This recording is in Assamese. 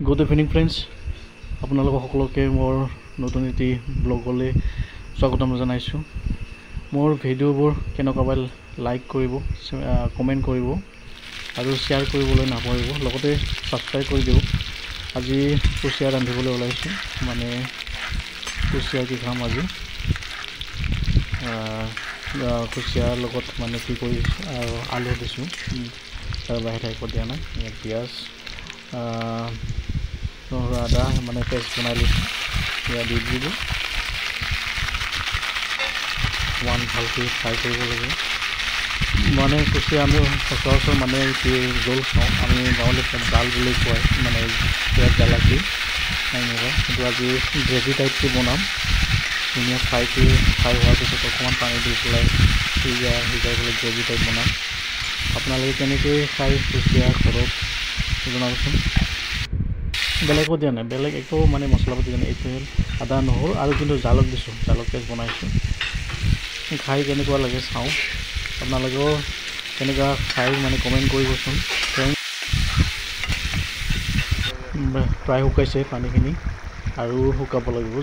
গুড ইভিনিং ফ্ৰেণ্ডছ, আপোনালোক সকলোকে মোৰ নতুন এটি ব্লগলৈ স্বাগতম জনাইছোঁ। মোৰ ভিডিঅ'বোৰ কেনেকুৱা পালে লাইক কৰিব, কমেণ্ট কৰিব আৰু শ্বেয়াৰ কৰিবলৈ নাপাহৰিব, লগতে ছাবস্ক্ৰাইব কৰি দিওঁ। আজি কুচিয়া ৰান্ধিবলৈ ওলাইছোঁ, মানে কুচিয়া কি খাম আজি, কুচিয়াৰ লগত মানে কি কৰিছোঁ আৰু আলু দিছোঁ, তাৰ বাহিৰে একো দিয়া নাই। পিঁয়াজ নহৰু আদা মানে পেষ্ট বনাই লৈছোঁ, সেয়া দি দিলোঁ। অকণমান ভালকৈ ফ্ৰাই কৰিব লাগে। মানে কুচিয়া আমি সচৰাচৰ মানে কি জোল খাওঁ, আমি গাঁৱলীয়া ডাল বুলি কয়, মানে পিঁয়াজ জ্বালাকৈ এনেকুৱা। কিন্তু আজি গ্ৰেভি টাইপকৈ বনাম। ধুনীয়া ফ্ৰাই হোৱাৰ পিছত অকণমান পানী দি পেলাই সিজাই পেলাই গ্ৰেভি টাইপ বনাম। আপোনালোকে কেনেকৈ খাই কুচিয়া ঘৰত জনাবচোন। বেলেগো দিয়া নাই, বেলেগ একো মানে মছলা পাতি দিয়া নাই। এইটো আদা নহৰু আৰু কিন্তু জালুক দিছোঁ, জালুক পেষ্ট বনাইছোঁ। খাই কেনেকুৱা লাগে চাওঁ, আপোনালোকেও কেনেকুৱা খাই মানে কমেণ্ট কৰিবচোন। প্ৰায় শুকাইছে পানীখিনি আৰু শুকাব লাগিব।